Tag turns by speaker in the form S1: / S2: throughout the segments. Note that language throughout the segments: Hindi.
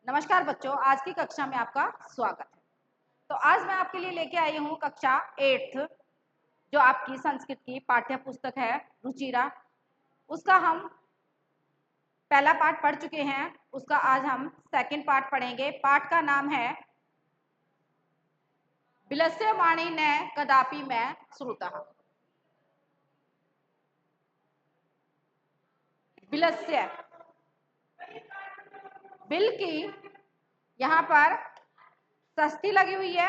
S1: नमस्कार बच्चों, आज की कक्षा में आपका स्वागत है। तो आज मैं आपके लिए लेके आई हूँ कक्षा 8th, जो आपकी संस्कृत की पाठ्य पुस्तक है रुचिरा। उसका हम पहला पाठ पढ़ चुके हैं, उसका आज हम सेकंड पाठ पढ़ेंगे। पाठ का नाम है विलस्यमाणी न कदापि मैं श्रुतः। विलस्य, बिल की यहाँ पर षष्ठी लगी हुई है।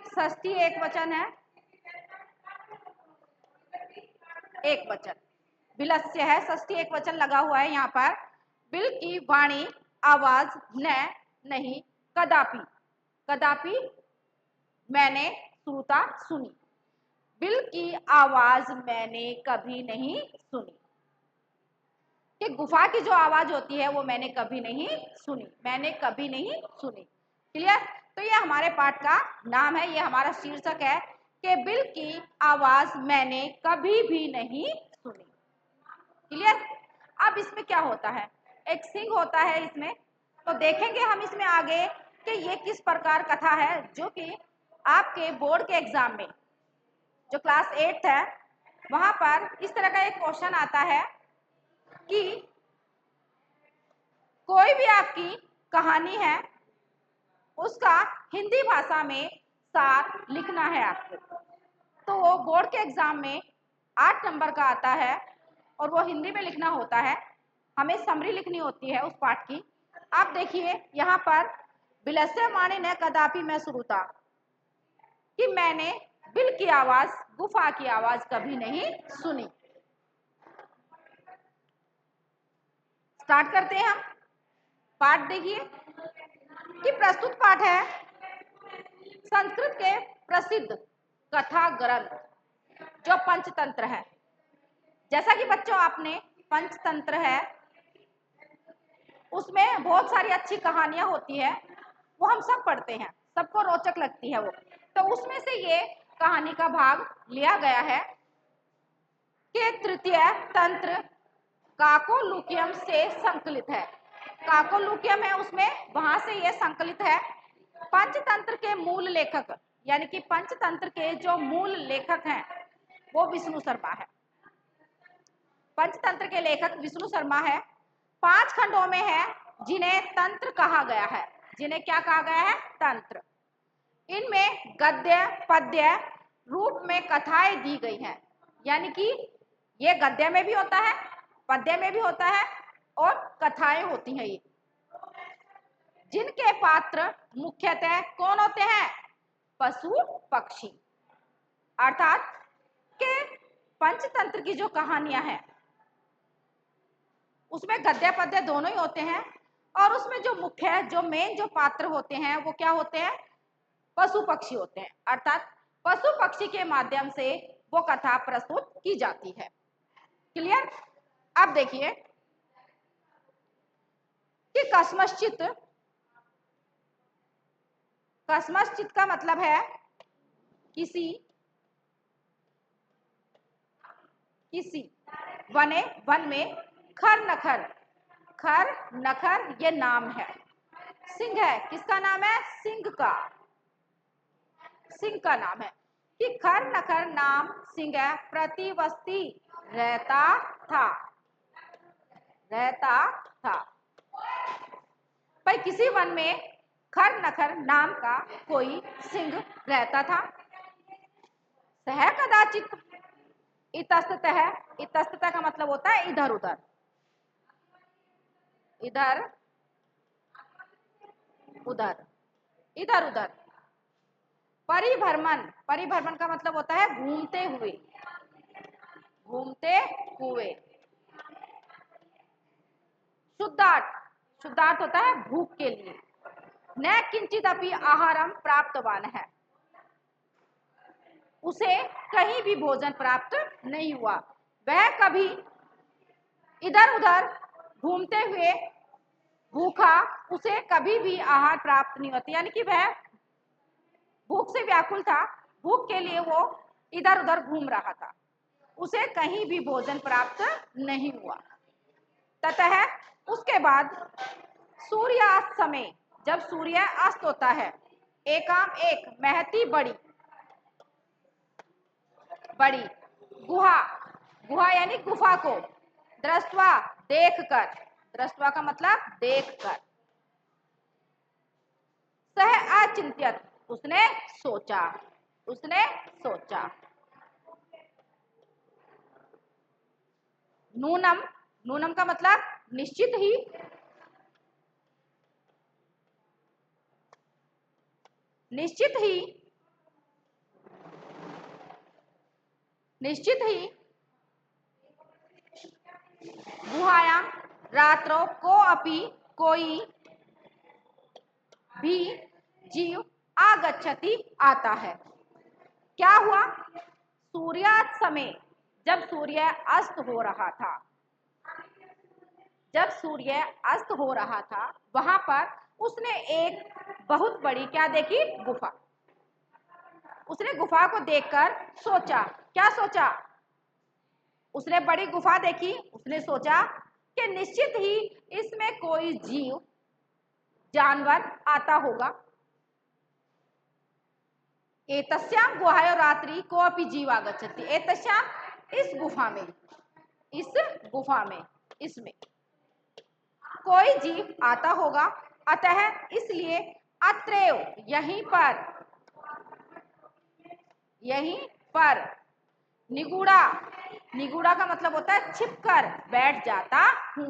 S1: षष्ठी एक वचन है, एक वचन। विलस्य है, षष्ठी एक वचन लगा हुआ है यहाँ पर। बिल की वाणी आवाज न नहीं कदापि, कदापि मैंने श्रुता सुनी। बिल की आवाज मैंने कभी नहीं सुनी। कि गुफा की जो आवाज होती है वो मैंने कभी नहीं सुनी, मैंने कभी नहीं सुनी। क्लियर? तो ये हमारे पाठ का नाम है, ये हमारा शीर्षक है कि बिल की आवाज मैंने कभी भी नहीं सुनी। क्लियर? अब इसमें क्या होता है, एक सिंह होता है इसमें। तो देखेंगे हम इसमें आगे कि ये किस प्रकार कथा है, जो कि आपके बोर्ड के एग्जाम में जो क्लास 8th है वहां पर इस तरह का एक क्वेश्चन आता है कि कोई भी आपकी कहानी है उसका हिंदी भाषा में सार लिखना है आपको। तो वो बोर्ड के एग्जाम में 8 नंबर का आता है और वो हिंदी में लिखना होता है। हमें समरी लिखनी होती है उस पाठ की। आप देखिए यहाँ पर विलस्यमाणी न कदापि मैं श्रुता, कि मैंने बिल की आवाज, गुफा की आवाज कभी नहीं सुनी। स्टार्ट करते हैं हम। पाठ देखिए कि प्रस्तुत पाठ है संस्कृत के प्रसिद्ध कथा ग्रंथ जो पंचतंत्र है। जैसा कि बच्चों आपने पंचतंत्र है उसमें बहुत सारी अच्छी कहानियां होती है, वो हम सब पढ़ते हैं, सबको रोचक लगती है वो। तो उसमें से ये कहानी का भाग लिया गया है कि तृतीय तंत्र काकोलुकियम से संकलित है। काकोलुकियम है उसमें, वहां से ये संकलित है। पंचतंत्र के मूल लेखक, यानी कि पंचतंत्र के जो मूल लेखक हैं वो विष्णु शर्मा है। पंचतंत्र के लेखक विष्णु शर्मा है। 5 खंडों में है जिन्हें तंत्र कहा गया है। जिन्हें क्या कहा गया है? तंत्र। इनमें गद्य पद्य रूप में कथाएं दी गई हैं, यानी कि ये गद्य में भी होता है, पद्य में भी होता है और कथाएं होती हैं ये, जिनके पात्र मुख्यतः कौन होते हैं? पशु पक्षी। अर्थात के पंचतंत्र की जो कहानियां हैं उसमें गद्य पद्य दोनों ही होते हैं और उसमें जो मुख्य, जो मेन जो पात्र होते हैं वो क्या होते हैं? पशु पक्षी होते हैं। अर्थात पशु पक्षी के माध्यम से वो कथा प्रस्तुत की जाती है। क्लियर? अब देखिए कि कस्मश्चित, कस्मश्चित का मतलब है किसी, किसी वने, वन में, खर नखर, खर नखर ये नाम है। सिंह है, किसका नाम है? सिंह का, सिंह का नाम है। कि खर नखर नाम सिंह प्रतिवस्ती रहता था, रहता था। भाई किसी वन में खर नखर नाम का कोई सिंह रहता था। सह कदाचित इतस्ततः, इतस्ततः का मतलब होता है इधर उधर, इधर उधर, इधर उधर। परिभ्रमण, परिभ्रमण का मतलब होता है घूमते हुए, घूमते हुए। शुद्धार्थ, शुद्धार्थ होता है भूख के लिए। न किंचित अपि आहारम प्राप्तवान है, उसे कहीं भी भोजन प्राप्त नहीं हुआ। वह कभी इधर उधर घूमते हुए भूखा, उसे कभी भी आहार प्राप्त नहीं होती, यानी कि वह भूख से व्याकुल था, भूख के लिए वो इधर उधर घूम रहा था, उसे कहीं भी भोजन प्राप्त नहीं हुआ। ततः उसके बाद सूर्यास्त समय, जब सूर्य अस्त होता है, एकाम एक महती बड़ी बड़ी गुहा, गुहा यानी गुफा को, दृष्टवा देखकर, दृष्टवा का मतलब देखकर, सह अचिंत्यत उसने सोचा, उसने सोचा। नूनम, नूनम का मतलब निश्चित ही, निश्चित ही, निश्चित ही गुहायां रात्रों को अपि कोई भी जीव आगच्छति आता है। क्या हुआ? सूर्यास्त समय, जब सूर्य अस्त हो रहा था, जब सूर्य अस्त हो रहा था, वहां पर उसने एक बहुत बड़ी क्या देखी? गुफा। उसने गुफा को देखकर सोचा, क्या सोचा? उसने बड़ी गुफा देखी, उसने सोचा कि निश्चित ही इसमें कोई जीव जानवर आता होगा। एतस्याम गुहायो रात्रि को अपि जीव आगच्छति, एतस्याम इस गुफा में, इस गुफा में, इसमें कोई जीव आता होगा, अतः इसलिए अत्रैव यहीं पर, यहीं पर निगूढ़ा, निगूढ़ा का मतलब होता है छिपकर बैठ जाता हूं।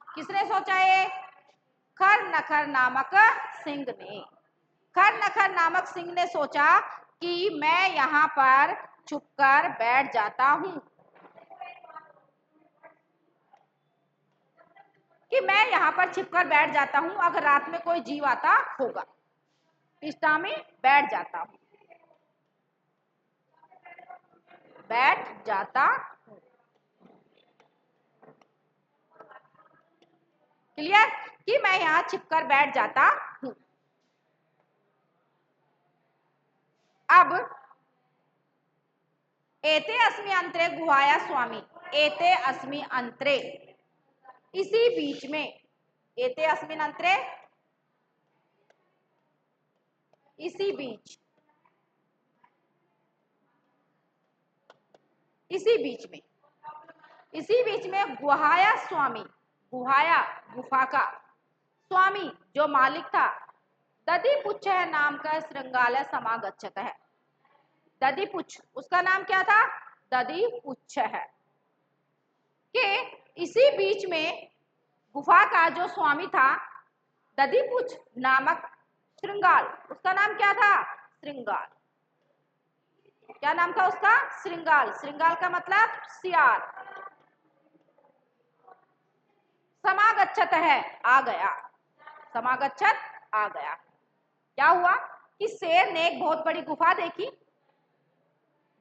S1: किसने सोचा ये? खर नखर नामक सिंह ने, खर नखर नामक सिंह ने सोचा कि मैं यहाँ पर छुपकर बैठ जाता हूं, कि मैं यहाँ पर छिपकर बैठ जाता हूं, अगर रात में कोई जीव आता होगा, इष्टा में बैठ जाता हूं, बैठ जाता हूं। क्लियर? कि मैं यहाँ छिपकर बैठ जाता हूं। अब एते अस्मि अंतरे गुहाया स्वामी, एते अस्मि अंतरे, इसी बीच में, एते अस्मिन अंतरे, इसी बीच, इसी बीच में, इसी बीच में गुहाया स्वामी, गुहाया गुफा का स्वामी जो मालिक था, दधिपुच्छ नाम का श्रृंगालय समागच्छत है। दधिपुच्छ, उसका नाम क्या था? दधिपुच्छ है। कि इसी बीच में गुफा का जो स्वामी था, दधिपुच्छ नामक श्रृंगाल, उसका नाम क्या था? श्रृंगाल। क्या नाम था उसका? श्रृंगाल। श्रृंगाल का मतलब सियार। समागच्छत है, आ गया, समागच्छत आ गया। क्या हुआ कि शेर ने एक बहुत बड़ी गुफा देखी,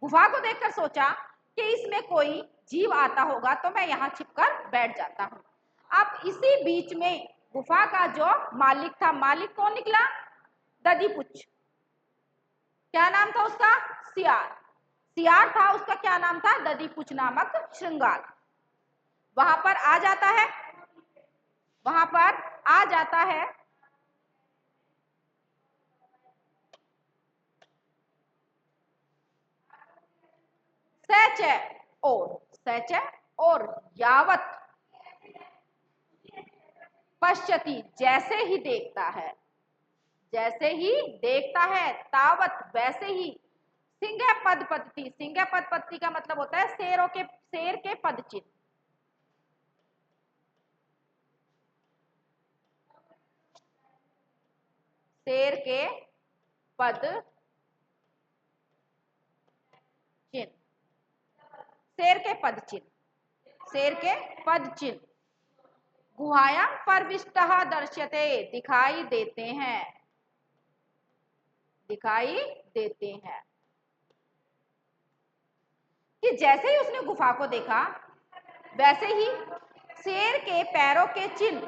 S1: गुफा को देखकर सोचा कि इसमें कोई जीव आता होगा, तो मैं यहाँ छिपकर बैठ जाता हूँ। अब इसी बीच में गुफा का जो मालिक था, मालिक कौन निकला? दधिपुच्छ। क्या नाम था उसका? सियार। सियार था, उसका क्या नाम था? दधिपुच्छ नामक श्रृंगाल। वहां पर आ जाता है, वहां पर आ जाता है। सच और, सच और यावत पश्यति, जैसे ही देखता है, जैसे ही देखता है, तावत वैसे ही, सिंह पद पद्धति, सिंह पद पद्धति का मतलब होता है शेरों के, शेर के पद चिन्ह, शेर के पद चिन्ह, शेर के पद चिन्ह, शेर के पद चिन्ह गुहायां परविष्टः दर्श्यते, दिखाई देते हैं, दिखाई देते हैं। कि जैसे ही उसने गुफा को देखा, वैसे ही शेर के पैरों के चिन्ह,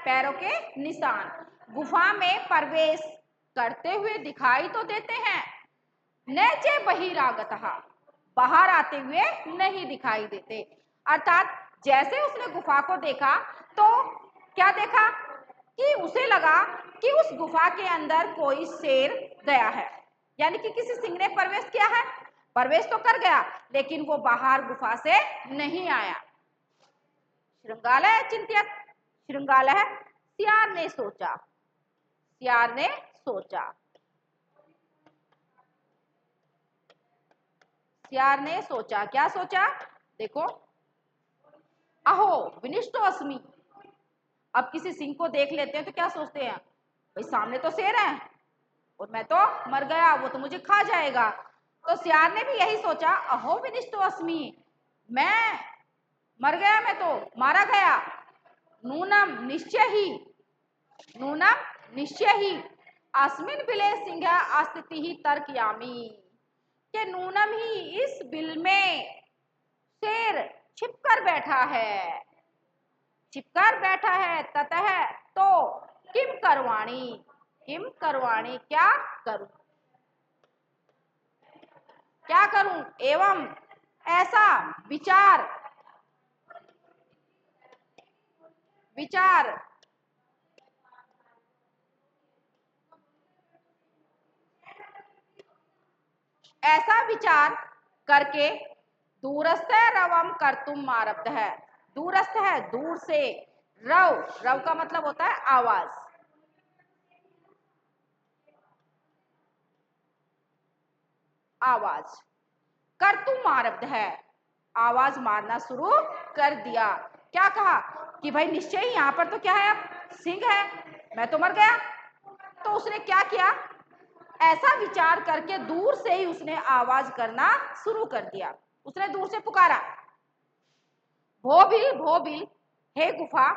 S1: पैरों के निशान गुफा में प्रवेश करते हुए दिखाई तो देते हैं, न चे बहिरागतः, बाहर आते हुए नहीं दिखाई देते। अर्थात जैसे उसने गुफा को देखा तो क्या देखा कि उसे लगा कि उस गुफा के अंदर कोई शेर गया है, यानी कि किसी सिंह ने प्रवेश किया है। प्रवेश तो कर गया लेकिन वो बाहर गुफा से नहीं आया। श्रृंगालय चिंतित, श्रृंगालय सियार ने सोचा, सियार ने सोचा, सियार ने सोचा, क्या सोचा देखो, अहो विनिष्टो अस्मि। अब किसी सिंह को देख लेते हैं तो क्या सोचते हैं, भाई सामने तो शेर है और मैं तो मर गया, वो तो मुझे खा जाएगा। तो सियार ने भी यही सोचा, अहो विनिष्टो अस्मि, मैं मर गया, मैं तो मारा गया। नूनम निश्चय ही, नूनम निश्चय ही अस्मिन बिले सिंह अस्तिति ही तर्कयामी, के नूनम ही इस बिल में शेर छिपकर बैठा है, छिपकर बैठा है। ततः तो किम करवाणी, किम करवाणी, क्या करूं, क्या करूं। एवं ऐसा विचार, विचार ऐसा विचार करके दूरस्थ रवम कर्तुम आरब्ध है, दूरस्थ है दूर से, रव, रव का मतलब होता है आवाज, आवाज, कर्तुम आरब्ध है, आवाज मारना शुरू कर दिया। क्या कहा कि भाई निश्चय ही यहाँ पर तो क्या है, अब सिंह है, मैं तो मर गया। तो उसने क्या किया, ऐसा विचार करके दूर से ही उसने आवाज करना शुरू कर दिया। उसने दूर से पुकारा, भोबिल भोबिल, हे गुफा,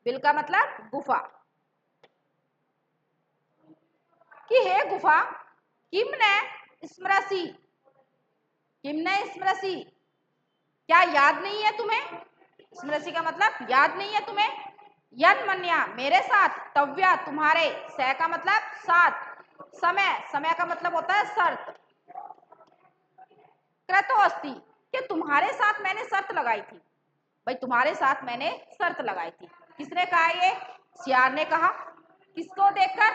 S1: बिल का मतलब गुफा, कि हे गुफा, किम ने स्मरसी, किम ने स्मरसी, क्या याद नहीं है तुम्हें, स्मृति का मतलब याद नहीं है तुम्हें, यन मन्या मेरे साथ, तव्या तुम्हारे, स का मतलब साथ, समय, समय का मतलब होता है शर्त, कृतो अस्ति, कि तुम्हारे साथ मैंने शर्त लगाई थी, भाई तुम्हारे साथ मैंने शर्त लगाई थी। किसने कहा ये, सियार ने कहा। किसको देखकर,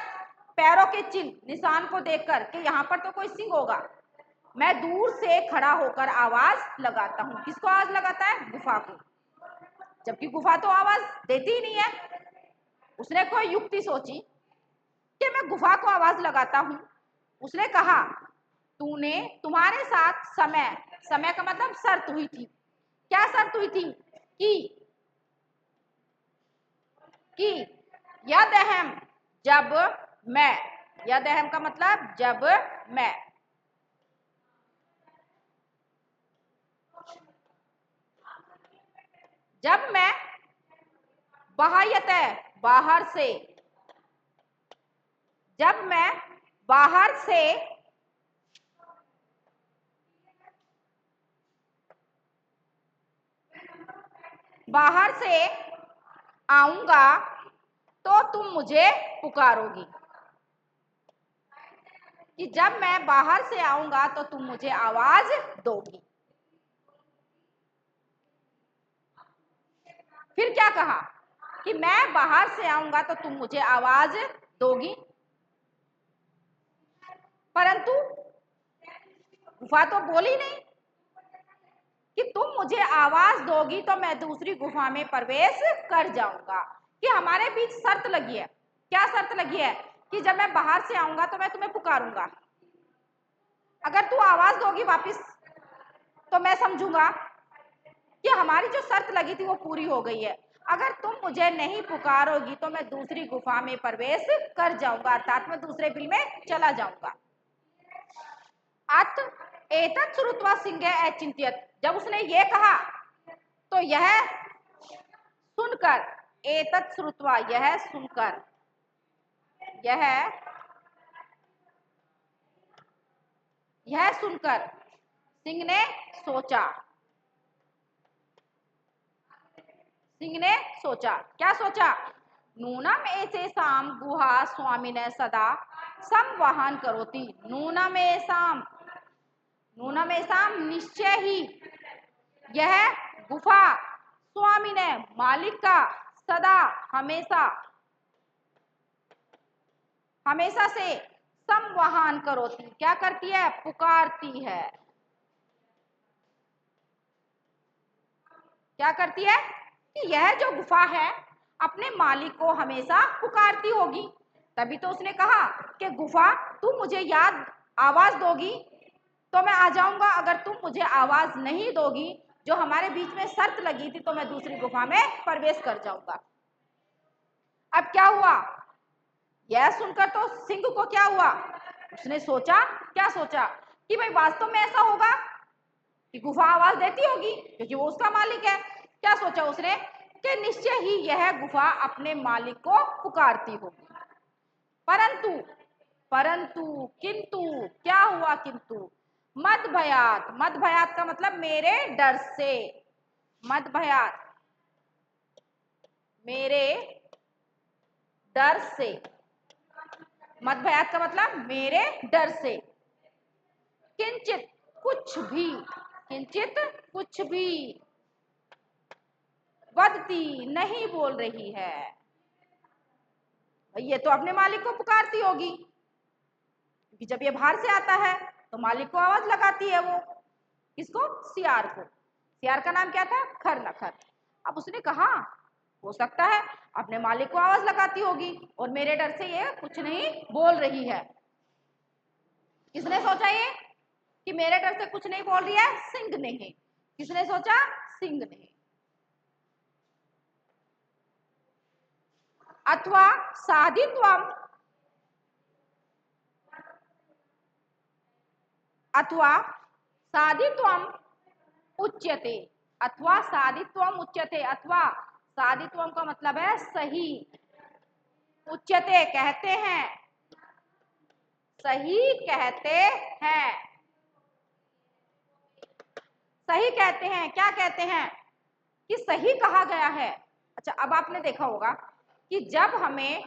S1: पैरों के चिन्ह, निशान को देखकर कि यहाँ पर तो कोई सिंह होगा। मैं दूर से खड़ा होकर आवाज लगाता हूँ, किसको आवाज लगाता है, गुफा को, जबकि गुफा तो आवाज देती ही नहीं है। उसने कोई युक्ति सोची कि मैं गुफा को आवाज लगाता हूं। उसने कहा, तूने, तुम्हारे साथ समय, समय का मतलब शर्त हुई थी, क्या शर्त हुई थी कि यद अहम, जब मैं, यद अहम का मतलब जब मैं, जब मैं बाह्यतः, बाहर से, जब मैं बाहर से आऊंगा तो तुम मुझे पुकारोगी, कि जब मैं बाहर से आऊंगा तो तुम मुझे आवाज दोगी। फिर क्या कहा कि मैं बाहर से आऊंगा तो तुम मुझे आवाज दोगी, परंतु गुफा तो बोली नहीं कि तुम मुझे आवाज दोगी तो मैं दूसरी गुफा में प्रवेश कर जाऊंगा, कि हमारे बीच शर्त लगी है। क्या शर्त लगी है, कि जब मैं बाहर से आऊंगा तो मैं तुम्हें पुकारूंगा, अगर तू आवाज दोगी वापस तो मैं समझूंगा कि हमारी जो शर्त लगी थी वो पूरी हो गई है। अगर तुम मुझे नहीं पुकारोगी तो मैं दूसरी गुफा में प्रवेश कर जाऊंगा, अर्थात मैं दूसरे बिल में चला जाऊंगा। अत एतत् श्रुत्वा सिंह अचिंत्यत, जब उसने ये कहा तो यह सुनकर, एतत् श्रुत्वा यह सुनकर, यह सुनकर सिंह ने सोचा, सिंह ने सोचा, क्या सोचा, नूनम ऐसे शाम गुहा स्वामी ने सदा संवहन करोति, नूनम ऐसाम, नूनम ऐसाम निश्चय ही, यह गुफा स्वामी ने मालिक का सदा हमेशा हमेशा से संवहन करोति, क्या करती है? पुकारती है। क्या करती है? कि यह जो गुफा है अपने मालिक को हमेशा पुकारती होगी। तभी तो उसने कहा कि गुफा तू मुझे याद आवाज दोगी तो मैं आ जाऊंगा, अगर तुम मुझे आवाज नहीं दोगी, जो हमारे बीच में शर्त लगी थी, तो मैं दूसरी गुफा में प्रवेश कर जाऊंगा। अब क्या हुआ? यह सुनकर तो सिंह को क्या हुआ? उसने सोचा, क्या सोचा कि भाई वास्तव में ऐसा होगा कि गुफा आवाज देती होगी क्योंकि वो उसका मालिक है। क्या सोचा उसने कि निश्चय ही यह गुफा अपने मालिक को पुकारती होगी। परंतु परंतु किंतु क्या हुआ? किंतु मद भयात, मद भयात का मतलब मेरे डर से, मद भयात मेरे डर से, मद भयात का मतलब मेरे डर से, किंचित कुछ भी, किंचित कुछ भी, वदती नहीं बोल रही है। ये तो अपने मालिक को पुकारती होगी क्योंकि जब ये बाहर से आता है तो मालिक को आवाज लगाती है। वो किसको? सियार को। सियार का नाम क्या था? खरनखर। अब उसने कहा हो सकता है अपने मालिक को आवाज लगाती होगी और मेरे डर से ये कुछ नहीं बोल रही है। किसने सोचा ये कि मेरे डर से कुछ नहीं बोल रही है? सिंह ने। किसने सोचा? सिंह ने। अथवा साधित्वम, अथवा साधित्वम उच्यते, अथवा साधित्वम उच्यते, अथवा साधित्वम का मतलब है सही, उच्यते कहते हैं, सही कहते हैं, सही कहते हैं। क्या कहते हैं? कि सही कहा गया है। अच्छा, अब आपने देखा होगा कि जब हमें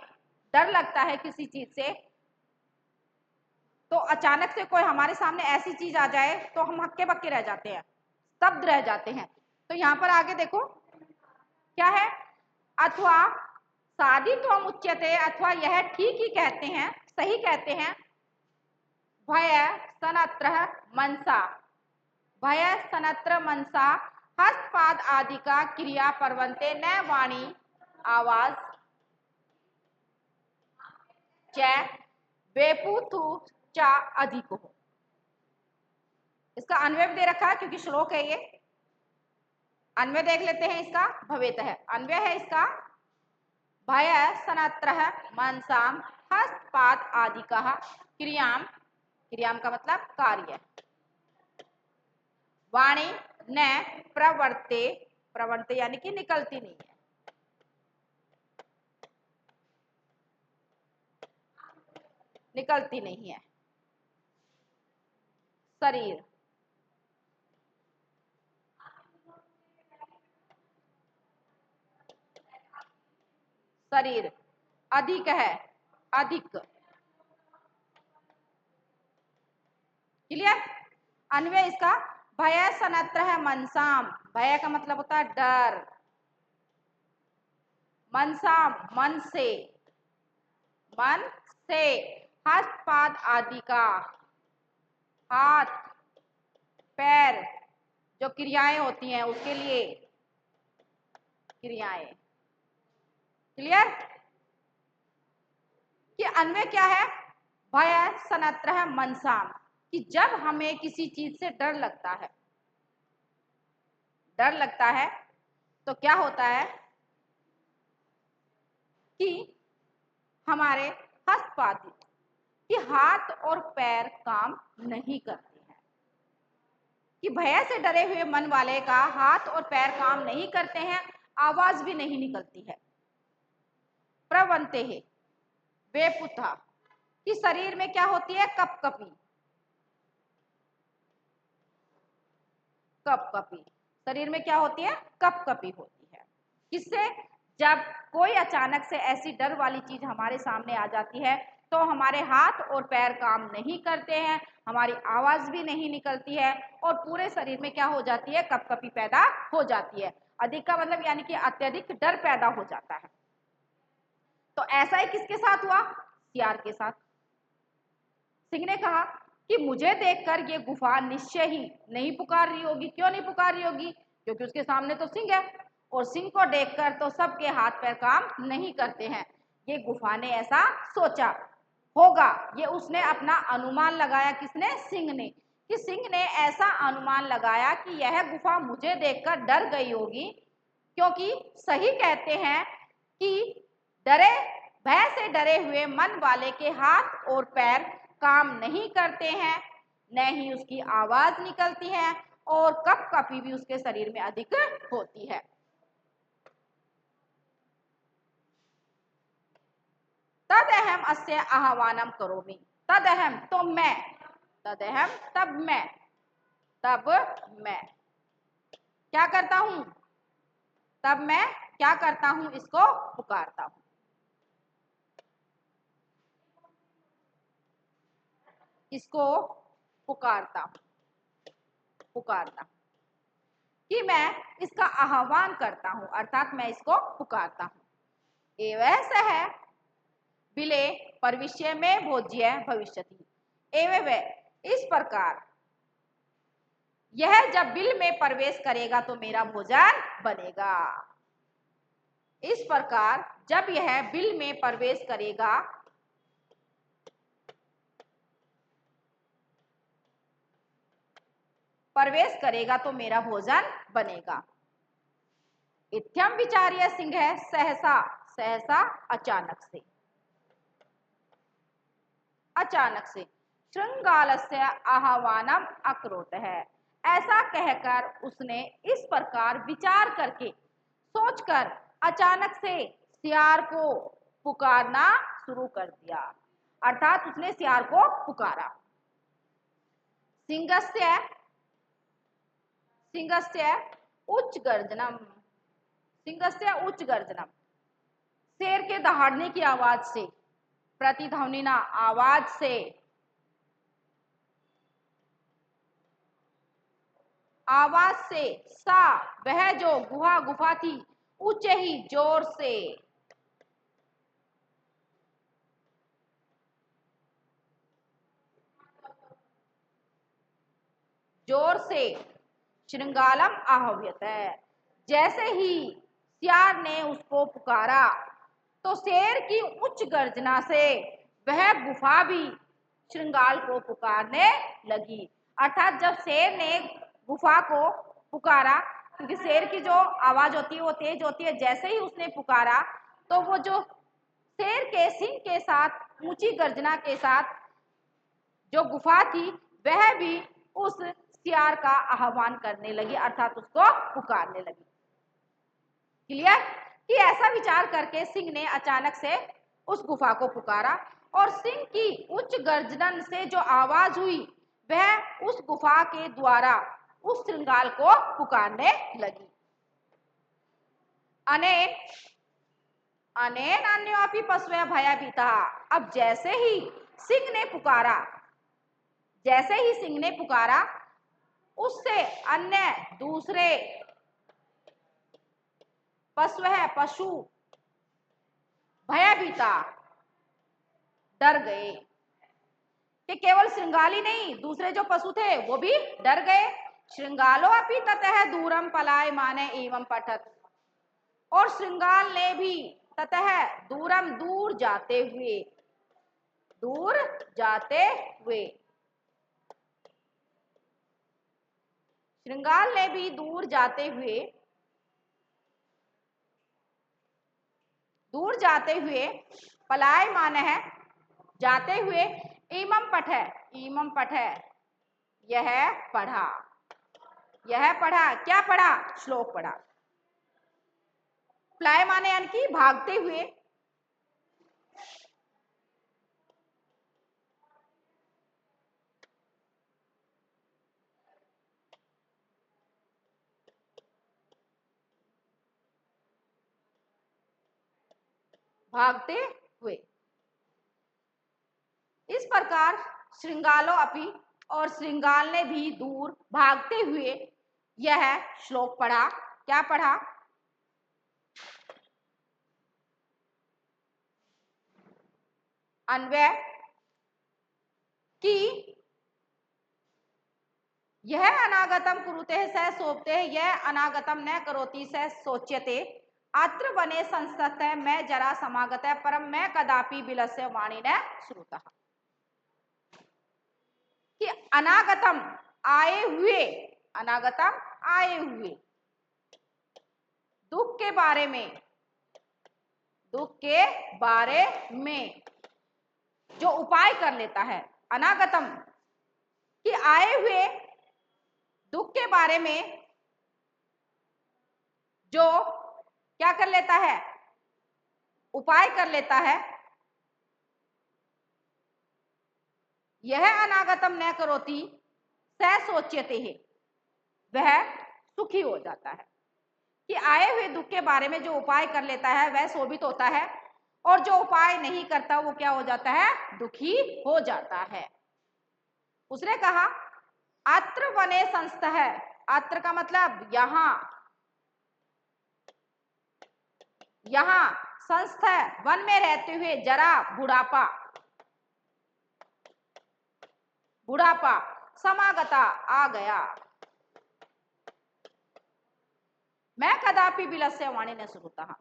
S1: डर लगता है किसी चीज से, तो अचानक से कोई हमारे सामने ऐसी चीज आ जाए तो हम हक्के बक्के रह जाते हैं, स्तब्ध रह जाते हैं। तो यहाँ पर आगे देखो क्या है? अथवा साधित्वम उच्यते, अथवा यह ठीक ही कहते हैं, सही कहते हैं, भय सनत्र मनसा, भय सनत्र मनसा हस्तपाद आदि का क्रिया परवंते न वाणी आवाज च बेपुथु चा अधिक हो। इसका अन्वय भी दे रखा है क्योंकि श्लोक है ये। अन्वय देख लेते हैं इसका। भवेत है अन्वय है इसका, भय सनत्र मनसाम हस्तपाद आदि का क्रियाम, क्रियाम का मतलब कार्य, वाणी न प्रवर्ते, प्रवर्ते यानी कि निकलती नहीं है, निकलती नहीं है। शरीर, शरीर अधिक है, अधिक। क्लियर? अन्वय इसका, भय सनत्र है मनसाम, भय का मतलब होता है डर, मनसाम मन से, मन से, हस्तपाद आदि का, हाथ पैर जो क्रियाएं होती हैं उसके लिए क्रियाएं। क्लियर? कि अन्वय क्या है? भय सनत्र है मनसाम, कि जब हमें किसी चीज से डर लगता है, डर लगता है तो क्या होता है कि हमारे हस्तपाद, कि हाथ और पैर काम नहीं करते हैं, कि भय से डरे हुए मन वाले का हाथ और पैर काम नहीं करते हैं, आवाज भी नहीं निकलती है। प्रवंते है बेपुथा, कि शरीर में क्या होती है? कपकपी, कपकपी, शरीर में क्या होती है? कपकपी होती है। किससे? जब कोई अचानक से ऐसी डर वाली चीज हमारे सामने आ जाती है तो हमारे हाथ और पैर काम नहीं करते हैं, हमारी आवाज भी नहीं निकलती है और पूरे शरीर में क्या हो जाती है? कपकपी पैदा हो जाती है। अधिक का मतलब यानी कि अत्यधिक डर पैदा हो जाता है। तो ऐसा ही किसके साथ हुआ? सियार के साथ। सिंह ने कहा कि मुझे देखकर ये गुफा निश्चय ही नहीं पुकार रही होगी। क्यों नहीं पुकार रही होगी? क्योंकि उसके सामने तो सिंह है और सिंह को देखकर तो सबके हाथ पैर काम नहीं करते हैं। ये गुफा ने ऐसा सोचा होगा, ये उसने अपना अनुमान लगाया। किसने? सिंह ने। कि सिंह ने ऐसा अनुमान लगाया कि यह गुफा मुझे देखकर डर गई होगी, क्योंकि सही कहते हैं कि डरे भय से डरे हुए मन वाले के हाथ और पैर काम नहीं करते हैं, न ही उसकी आवाज निकलती है और कपकपी भी उसके शरीर में अधिक होती है। तदहम अस्य आह्वानम करोमि। तदहम तो मैं, तदहम तब मैं, तब मैं क्या करता हूं? तब मैं क्या करता हूं? इसको पुकारता हूं। इसको पुकारता हूं, पुकारता हूं कि मैं इसका आह्वान करता हूं, अर्थात मैं इसको पुकारता हूं। एवं सह बिले परिविष्य में भोज्य भविष्यति। एवं इस प्रकार यह जब बिल में प्रवेश करेगा तो मेरा भोजन बनेगा। इस प्रकार जब यह बिल में प्रवेश करेगा तो मेरा भोजन बनेगा। इत्यम विचार्य सिंह सहसा, सहसा अचानक से श्रृंगालस्य आह्वानम अकरोत है। ऐसा कहकर उसने इस प्रकार विचार करके, सोचकर अचानक से सियार को पुकारना शुरू कर दिया, अर्थात उसने सियार को पुकारा। सिंहस्य सिंहस्य उच्च गर्जनम, सिंहस्य उच्च गर्जनम, शेर के दहाड़ने की आवाज से, प्रतिध्वनिना आवाज से, आवाज से, सा वह जो गुफा थी, ऊंचे ही जोर से, जोर से श्रृंगालम आह्व्यत है। जैसे ही सियार ने उसको पुकारा तो शेर की उच्च गर्जना से वह गुफा भी श्रृंगाल को पुकारने लगी। अर्थात जब शेर ने गुफा को पुकारा, क्योंकि शेर की जो आवाज होती है वो तेज होती है, जैसे ही उसने पुकारा तो वो जो शेर के सिंह के साथ ऊंची गर्जना के साथ जो गुफा थी वह भी उस सियार का आह्वान करने लगी, अर्थात उसको पुकारने लगी। क्लियर? कि ऐसा विचार करके सिंह ने अचानक से उस गुफा को पुकारा और सिंह की उच्च गर्जन से जो आवाज हुई वह उस गुफा के द्वारा उस श्रृंगाल को पुकारने लगी। अनेन अनेन अन्योपि पशवे भयभीता। अब जैसे ही सिंह ने पुकारा, जैसे ही सिंह ने पुकारा, उससे अन्य दूसरे पशु भयभीता, डर गए। कि केवल श्रृंगाली नहीं, दूसरे जो पशु थे वो भी डर गए। श्रृंगालो अपि ततः दूरम पलाय माने एवं पठत। और श्रृंगाल ने भी ततः दूरम दूर जाते हुए, दूर जाते हुए, श्रृंगाल ने भी दूर जाते हुए, दूर जाते हुए, पलाय मान है जाते हुए, इमम पठ है, इमम पठ है यह पढ़ा, यह पढ़ा, क्या पढ़ा? श्लोक पढ़ा। प्लाय माने यानी कि भागते हुए, भागते हुए। इस प्रकार श्रृंगालो अपि, और श्रृंगाल ने भी दूर भागते हुए यह श्लोक पढ़ा। क्या पढ़ा? अन्वय कि यह अनागतम कुरुते स सोपते, यह अनागतम न करोति स सोच्यते, अत्र वने संस्तः मैं जरा समागतः परम मैं कदापि विलस्य वाणी न श्रुतः। कि अनागतम आए हुए, अनागतम आए हुए, दुख के बारे में, दुख के बारे में जो उपाय कर लेता है, अनागतम कि आए हुए दुख के बारे में जो क्या कर लेता है, उपाय कर लेता है, यह अनागतम न करोति स सोच्यते है, वह सुखी हो जाता है। कि आए हुए दुख के बारे में जो उपाय कर लेता है वह शोभित होता है, और जो उपाय नहीं करता वो क्या हो जाता है, दुखी हो जाता है। उसने कहा अत्र वने संस्थः, अत्र का मतलब यहां, यहां संस्थ वन में रहते हुए जरा बुढ़ापा, बुढ़ापा समागता आ गया, मैं कदापि विलस्य वाणी न श्रुतः।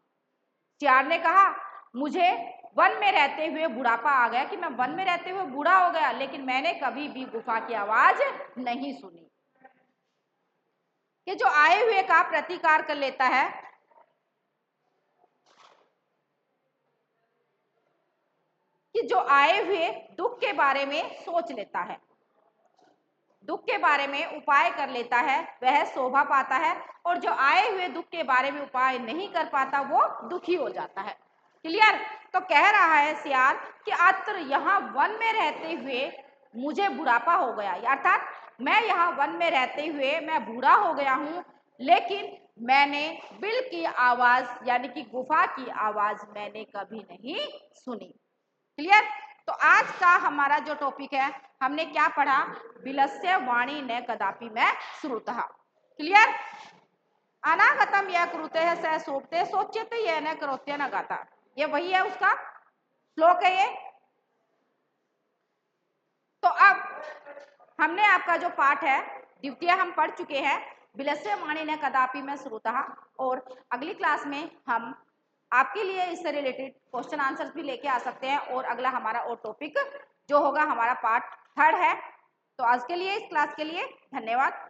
S1: सियार ने कहा मुझे वन में रहते हुए बुढ़ापा आ गया, कि मैं वन में रहते हुए बूढ़ा हो गया, लेकिन मैंने कभी भी गुफा की आवाज नहीं सुनी। कि जो आए हुए का प्रतिकार कर लेता है, कि जो आए हुए दुख के बारे में सोच लेता है, दुख के बारे में उपाय कर लेता है, वह शोभा पाता है, और जो आए हुए दुख के बारे में उपाय नहीं कर पाता वो दुखी हो जाता है। क्लियर? तो कह रहा है सियार कि अत्र यहाँ वन में रहते हुए मुझे बुढ़ापा हो गया, अर्थात मैं यहाँ वन में रहते हुए मैं बूढ़ा हो गया हूँ, लेकिन मैंने बिल की आवाज यानी कि गुफा की आवाज मैंने कभी नहीं सुनी। क्लियर? तो आज का हमारा जो टॉपिक है, हमने क्या पढ़ा, विलस्य वाणी न कदापि मैं श्रुतः। क्लियर? अनागतम यह कुरुते है स सोपते, सोच्यते यह न करोत्य न गाता, ये वही है, उसका श्लोक है ये। तो अब हमने आपका जो पाठ है द्वितीय हम पढ़ चुके हैं, विलस्य वाणी न कदापि मैं श्रुतः, और अगली क्लास में हम आपके लिए इससे रिलेटेड क्वेश्चन आंसर्स भी लेके आ सकते हैं, और अगला हमारा और टॉपिक जो होगा हमारा पार्ट 3 है। तो आज के लिए, इस क्लास के लिए धन्यवाद।